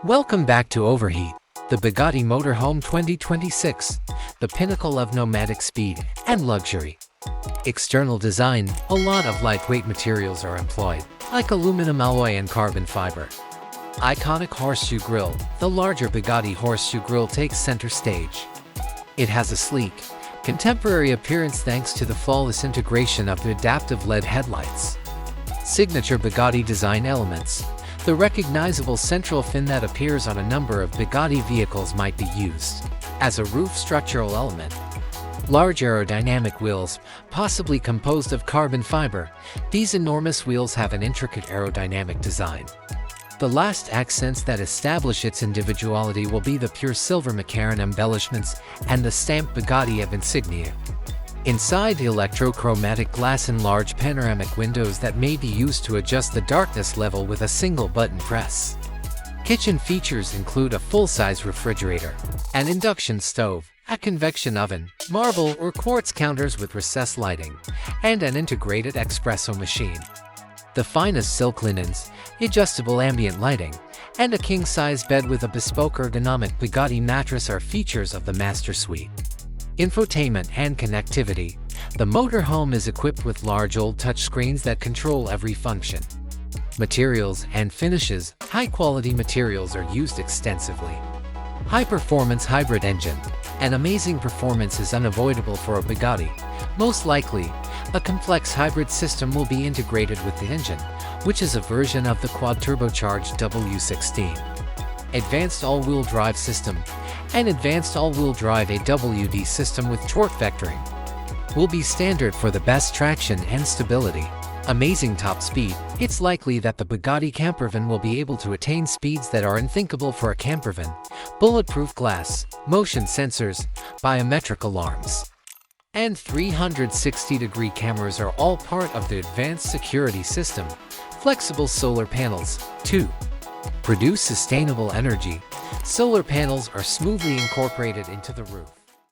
Welcome back to Overheat, the Bugatti Motorhome 2026, the pinnacle of nomadic speed and luxury. External design: a lot of lightweight materials are employed, like aluminum alloy and carbon fiber. Iconic Horseshoe Grille: the larger Bugatti Horseshoe Grille takes center stage. It has a sleek, contemporary appearance thanks to the flawless integration of the adaptive LED headlights. Signature Bugatti Design Elements: the recognizable central fin that appears on a number of Bugatti vehicles might be used as a roof structural element. Large aerodynamic wheels, possibly composed of carbon fiber. These enormous wheels have an intricate aerodynamic design. The last accents that establish its individuality will be the pure silver Macaron embellishments and the stamped Bugatti of insignia. Inside, the electrochromatic glass and large panoramic windows that may be used to adjust the darkness level with a single button press. Kitchen features include a full-size refrigerator, an induction stove, a convection oven, marble or quartz counters with recessed lighting, and an integrated espresso machine. The finest silk linens, adjustable ambient lighting, and a king-size bed with a bespoke ergonomic Bugatti mattress are features of the master suite. Infotainment and Connectivity: the motorhome is equipped with large OLED touchscreens that control every function. Materials and finishes: high-quality materials are used extensively. High-performance hybrid engine: an amazing performance is unavoidable for a Bugatti. Most likely, a complex hybrid system will be integrated with the engine, which is a version of the quad-turbocharged W16. Advanced all-wheel drive system: an advanced all-wheel drive AWD system with torque vectoring will be standard for the best traction and stability. Amazing top speed: it's likely that the Bugatti campervan will be able to attain speeds that are unthinkable for a campervan. Bulletproof glass, motion sensors, biometric alarms, and 360-degree cameras are all part of the advanced security system. Flexible solar panels, too. Produce sustainable energy. Solar panels are smoothly incorporated into the roof.